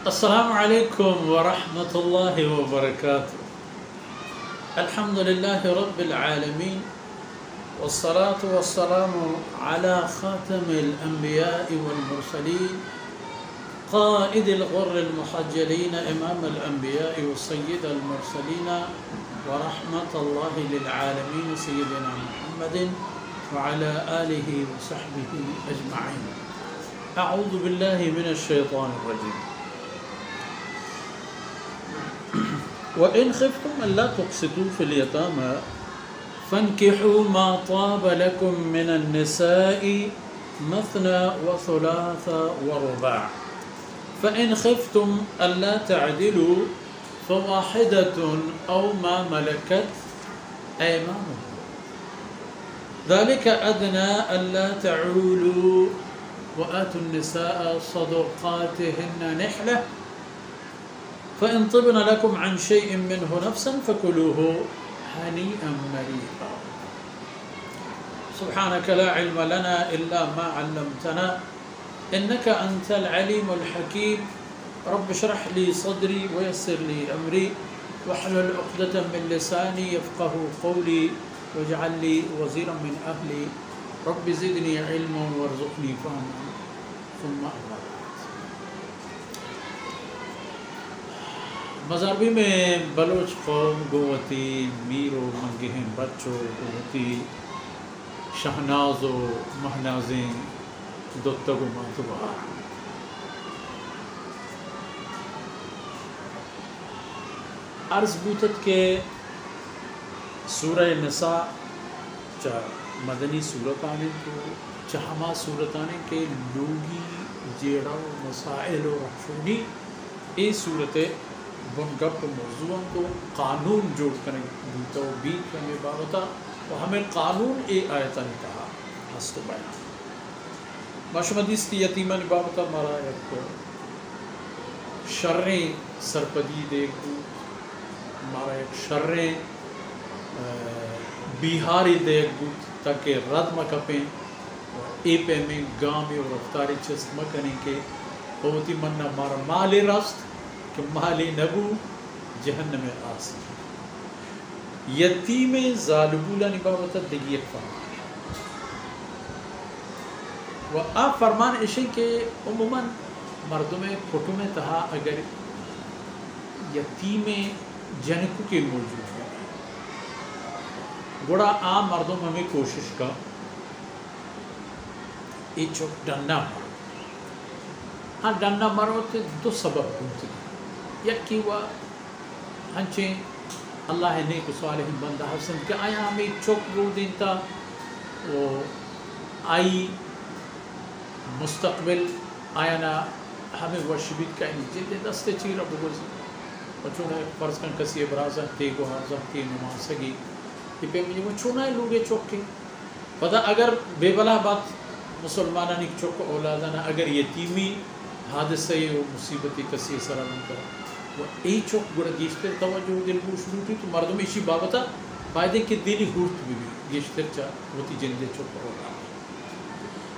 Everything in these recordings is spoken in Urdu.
السلام عليكم ورحمة الله وبركاته. الحمد لله رب العالمين، والصلاة والسلام على خاتم الأنبياء والمرسلين، قائد الغر المحجلين، إمام الأنبياء وسيد المرسلين، ورحمة الله للعالمين سيدنا محمد وعلى آله وصحبه أجمعين. أعوذ بالله من الشيطان الرجيم. وإن خفتم ألا تقسطوا في اليتامى فانكحوا ما طاب لكم من النساء مثنى وثلاث ورباع فإن خفتم ألا تعدلوا فواحدة أو ما ملكت أيمانكم ذلك أدنى ألا تعولوا وآتوا النساء صدقاتهن نحلة فإن طبن لكم عن شيء منه نفسا فكلوه هنيئا مريئا. سبحانك لا علم لنا إلا ما علمتنا إنك أنت العليم الحكيم. رب اشرح لي صدري ويسر لي أمري واحلل عقدة من لساني يفقه قولي واجعل لي وزيرا من أهلي رب زدني علما وارزقني فهما ثم أما بعد. مزاربی میں بلوچ قوم گوتی میر و منگہن بچو گوتی شہناز و مہنازیں دوتگ و ماتبا عرض بوتت کے سورہ نساء چا مدنی صورتانے کو چہما صورتانے کے لوگی جیڑا و مسائل و رفونی ای صورت بنگپ موضوعوں کو قانون جوڑ کریں توبید کرنے باوتا و ہمیں قانون ای آیتا نے کہا ہست بیان مشمدیس کی یتیمہ نے باوتا مارا ایک شریں سرپدی دیکھو مارا ایک شریں بیہاری دیکھو تاکہ رد مکپیں اے پہ میں گامی و رفتاری چست مکنیں کہ ہوتی منہ مارا مالی رست کہ مالی نبو جہنم آسی یتیم ظالبولا نباوتا دیگی ایک فرمان ہے و آپ فرمان اشی کہ عموماً مردم پھٹو میں تہا اگر یتیم جنکو کے موجود ہے گوڑا عام مردم ہمیں کوشش کا ای چوک ڈننا مرو ہاں ڈننا مرو تے دو سبب ہوتی یکی ہوا ہنچیں اللہ نیک و صالح بندہ حسن کہ آیا ہمیں چوک رو دین تا وہ آئی مستقبل آیا نا ہمیں ورشبیت کا جلد دستے چیرہ بگوزی وچونا فرض کن کسی ابرازہ تیگو حرزہ کی نماز سگی یہ پہ مجھے وچونا ہے لوگے چوک کے پتہ اگر بے بلا بات مسلمانہ نیک چوک اولادانا اگر یتیمی حادثے و مصیبتی کسی سرالن کرا وہ ای چوک گوڑا گیشتر توجہ دل گوش لوٹی تو مردم ایشی بابتا فائدے کے دلی ہورت بھی گیشتر چاہ وہ تی جندے چوک ہوگا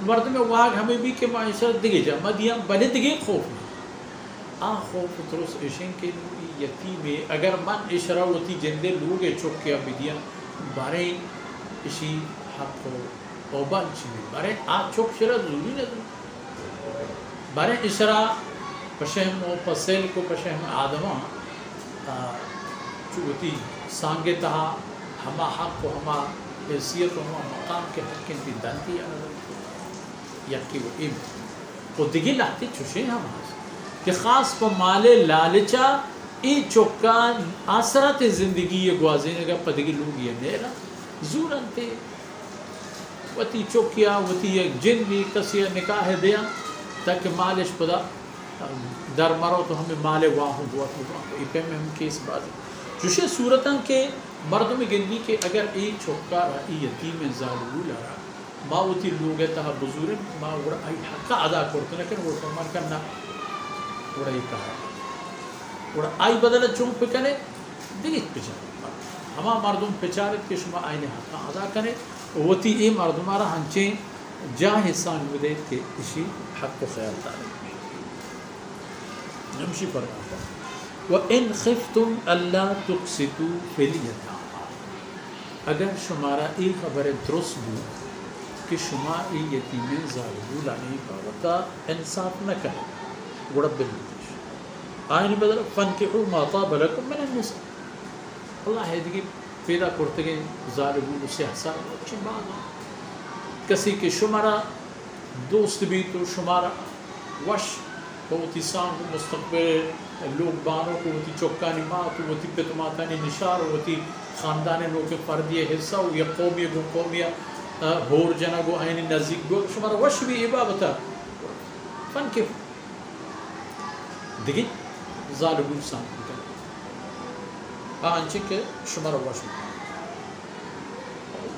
مردم واگ ہمیں بھی کہ معاشرت دگے جا مدیاں بلے دگے خوف میں آن خوف ترس ایشن کے لوگی یتیمے اگر من اشرا وہ تی جندے لوگے چوک کیا بدیاں بارے ایشی حق ہو اوبال چیوی بارے آن چوک شرا ضروری نہ بارے اشرا پشہم و پسیل کو پشہم آدماں چوتی سانگے تہا ہما حق و ہما حیثیت و ہما مقام کے حق انتی دانتی یکی وہ ایم وہ دگی لاتی چوشے ہم کہ خاص پا مال لالچا ای چوکان آسرات زندگی یہ گوازینے گا پا دگی لوگ یہ نیرا زورن تے وطی چوکیا وطی ایک جن بھی کسی نکاح دیا تاکہ مالش پدا در مرو تو ہمیں مال واہوں بہت ہوگا ای پہ میں ہم کیس بازی چوشے صورتاں کے مردم گندی کے اگر ای چوکا رہا ای یتیم ظالبو لرا ما وطی لوگ تہا بزرگ ما وڑا ای حقا ادا کرتے لیکن وہ فرمان کرنا وڑا ای کہا وڑا آئی بدل چون پکنے دیگیت پچارت ہما مردم پچارت کہ شما آئین حقا ادا کرنے وطی ای مردمارا ہنچیں جا حسان بدے کہ اسی حق و خیال دارے نمشي فرماتا وَإِنْ خِفْتُمْ أَلَّا تُقْسِطُوا فِي الْيَتَامَى اگر شمارا ای خبر درست بود کہ شما ای یتیمین ظالمو لانی باوتا انصاف نہ کرے گڑا بالنتیش آئینی بدل فَانْكِحُوا مَا طَابَ لَكُم مِّنَ النِّسَاءِ اللہ ہے دیکھیں پیدا کرتے گئے ظالمو سے حساب اچھی بات کسی کے شمارا دوست بھی تو شمارا وش ہوتی سانگ مستقبل لوگ بانوں کو ہوتی چوکانی مات ہوتی پتماتانی نشار ہوتی خاندان لوگ فردی حصہ ہو یا قومی گو قومیہ ہور جنا گو آئینی نزدیک گو شمارا وش بھی عبابتا فن کے دیکھیں ظالمون سانگ کریں آنچہ کہ شمارا وش بھی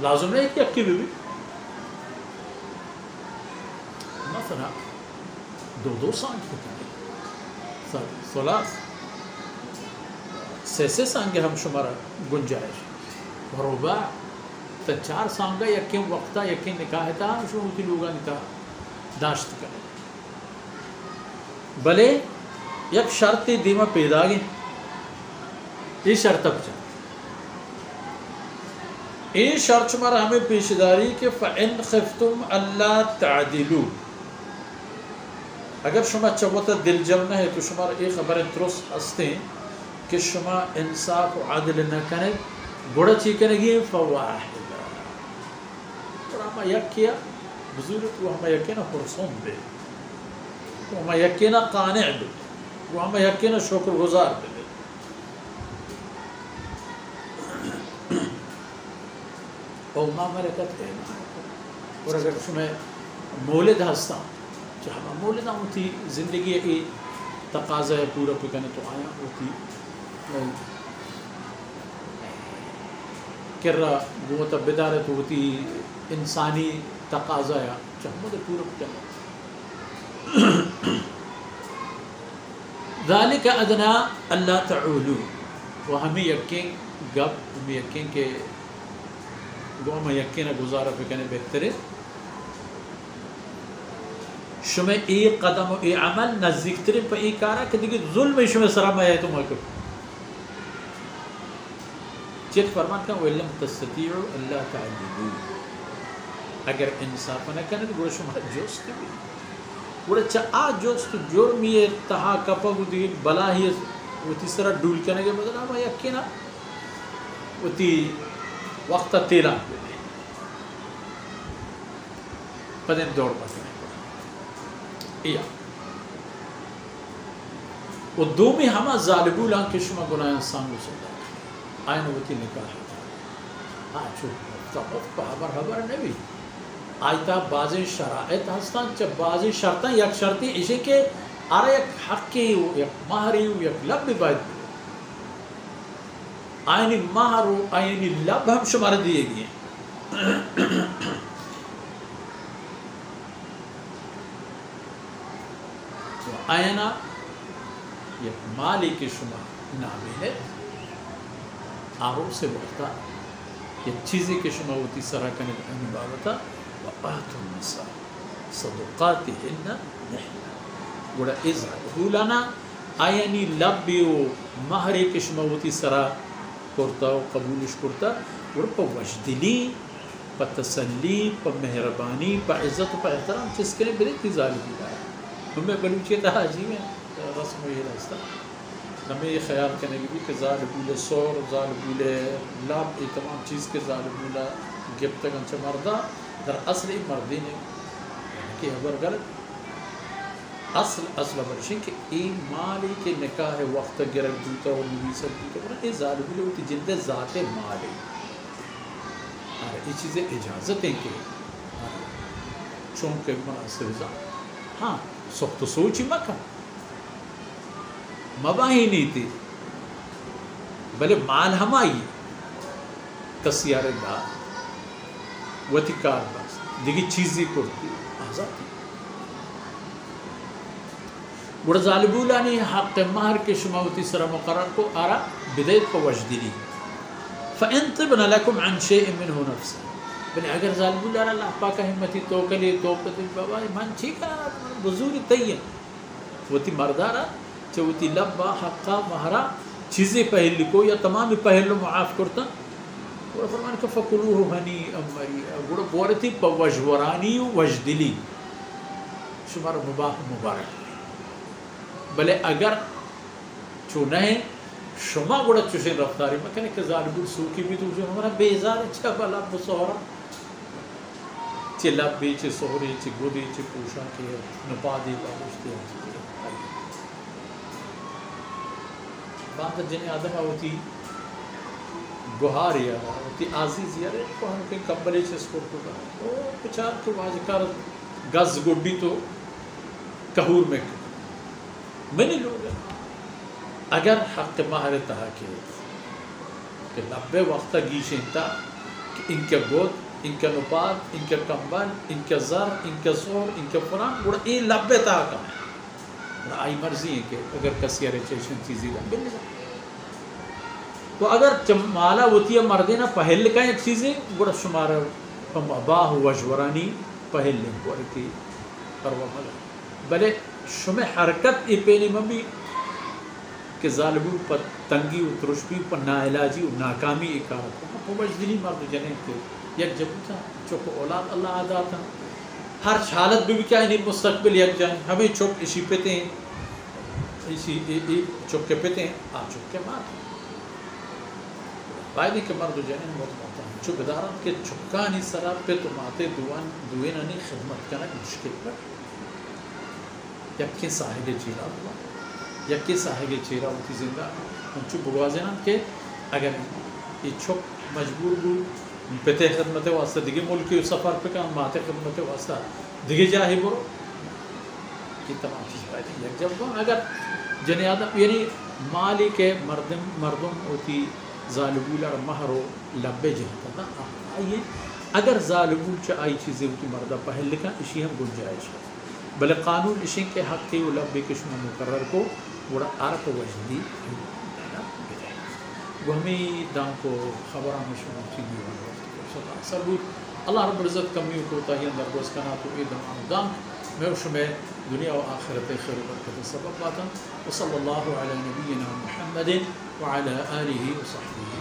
لازم نہیں کہ اکی بھی مثلا دو سانگ ہوتے ہیں ثلاث سے سانگے ہم شمارا گنجائش رباع تا 4 سانگا یکیم وقتا یکیم نکاح تا شما ہوتی لوگا نکاح داشت کرے بلے یک شرط دیما پیدا گئے یہ شرط اب جائے یہ شرط شمارا ہمیں پیشداری کہ فَإِنْ خِفْتُمْ أَلَّا تَعْدِلُوا اگر شما چوتا دل جمع ہے تو شما ایک خبر درست ہستے ہیں کہ شما انصاف و عدل نہ کرے گوڑا چی کرے گی فواحدہ گوڑا ہما یک کیا بزرگ وہ ہما یکینا پرسون دے وہ ہما یکینا قانع دے وہ ہما یکینا شکر گزار دے اور ما ملکت ہے اور اگر شما مولد ہستا جہاں مولدہ ہوتی زندگی ای تقاضا ہے پورا پکنے تو آیا ہوتی کرہ گوتا بدارت ہوتی انسانی تقاضا ہے جہاں مجھے پورا پکنے ذالک ادنا اللہ تعولو وہ ہمیں یقین گب ہمیں یقین کہ وہ ہمیں یقین گزارا پکنے بہتر ہے شما ای قدم و ای عمل نزدیک ترین پا ای کارا کہ دیکھ ظلم شما سرام آیا تو مکر چیت فرمان کن وَإِلَّمْ تَسْتَطِيعُوا أَلَّا تَعْدِلُوا اگر انصاف نہ کرنے تو گوڑا شما جوست بھی گوڑا چاہ جوست جرمی تہا کپا گو دیکھ بلا ہی وہ تیسرا ڈول کرنے کے بدل آما یکینا وہ تی وقتا تیرا پدین دوڑ پاتے وہ دومی ہما ظالبو لان کے شما گناہ سانگو سودا آئین وقتی نکاح ہے چھو خبر نبی آئیتا بعضی شرائط ہستان چا بعضی شرطان یک شرطی اسے کہ آرہ یک حقی ہو یک مہری ہو یک لب بھی باید بھی آئینی مہر ہو آئینی لب ہم شمار دیئے گئے آئینا یک مالی کے شما نامی ہے آروں سے بہتا یک چیزی کے شما ہوتی سرا کنید انی بابتا وَآتُ النِّسَاءَ صَدُقَاتِهِنَّ نِحْلًا گوڑا از رولانا آئینی لبی و مہری کے شما ہوتی سرا کرتا و قبولش کرتا گوڑا پا وجدلی پا تسلی پا مہربانی پا عزت و پا احترام چیز کریں بریتی ظالمی لائے ہمیں بلوچیت عجیب ہے رسم یہ راستا ہمیں یہ خیال کرنے کی بھی کہ ظالبول سور ظالبول لاب یہ تمام چیز کے ظالبول گپ تک انچہ مردہ در اصل ایک مردی نے کہ اگر غلط اصل برشن کہ این مالی کے نکاح وقت گرک دوتا اور نویسر دوتا یہ ظالبول ہوتی جلد ذات مالی یہ چیزیں اجازت ہیں کہ چونکہ مناسب ذات ہاں سخت سوچی مکہ مباہی نہیں تھی بلے مال ہم آئی تسیار دا وتی کار باس دیگی چیزی کرتی آزادی گوڑا ظالبولانی حق مہر کے شماوتی سر مقرر کو آرا بدایت کو وجدلی فَإِن طِبْنَ لَكُمْ عَنْ شَيْءٍ مِّنْهُ نَفْسًا بلے اگر ظالبولانا اللہ پاکا ہمتی توکلی توپتی بابا من ٹھیک ہے بزوری تیئن وہ تی مردارا چوتی لبا حقا مہرا چیزیں پہل کو یا تمام پہلو معاف کرتا گوڑا فرمان کہ فکلوه هنیئا مریئا گوڑا بورتی پا وجورانی و وجدلی شمار مباح مبارک بلے اگر چونہیں شما گوڑا چوشن رفتاری مکنے کہ ظالبون سوکی بھی تو جو ہمارا بیزار چا بلا بسورا چی لبی چی سہری چی گودی چی پوشا کی نپادی بابشتی بعد جنہیں آدم ہوتی گوہار یا ہوتی عزیز یا رہے کو ہم کہیں کمبلے چی سکور کو گا وہ پچار تو واجکار گز گوڑی تو کہور میں منی لوگ اگر حق ماہر تہا کہ لبے وقتا گیشیں تا کہ ان کے گود ان کے نپاد ان کے کمبل ان کے زر ان کے زور ان کے فران گوڑا یہ لبے تہا کم ہے آئی مرضی ہے کہ اگر کسی ریچیشن چیزی لبے نہیں جائے تو اگر مالا ہوتی ہے مردینہ پہل کا ایک چیزیں گوڑا شمارا باہ وجورانی پہل لیں گوڑا کی پروا ملا بلے شمع حرکت ای پینی مبی کہ ظالبوں پر تنگی و ترشبی پر ناعلاجی و ناکامی اکارت وہ مجدلی مرد جنہیں کہ یک جب تھا چوک اولاد اللہ آدھا تھا ہر حالت بھی کیا نہیں مستقبل یک جائیں ہمیں چوک اسی پیتے ہیں اسی چوک کے پیتے ہیں آ چوک کے مات بائدی کے مرد جنہیں بہت ماتا ہوں چوک داران کے چکانی سراب پہ تو ماتے دوینانی خدمت کرنا مشکل پر یکی صاحب چیرہ ہوا یکی صاحب چیرہ ہوتی زندہ ہم چوک بگوازینا کہ اگر یہ چوک مجبور بود پتے خدمت واسطہ دیگه ملکی و سفر پکن ماتے خدمت واسطہ دیگه جاہی برو یہ تمام چیز پائے یک جب کون اگر جنی آدم یعنی مالی کے مردم ہوتی ظالبول اور مہرو لبے جہتا نا آئیے اگر ظالبول چا آئی چیزیں ہوتی مردہ پہل لکھا اسی ہم گنجائش ہے بلے قانون اسی کے حق کے و لبے کشمہ مقرر کو بڑا عرق وجدی وہ ہمیں دان کو خبران میں شما چیزی ہوگا سربود اللہ رب العزت کمیوں کو تاہین در گوز کنا تو ایدم آمدان میں شما دنیا و آخرت خیر و برکت سبب باتا وصلی اللہ علی نبینا محمد وعلى آلہ وصحبہ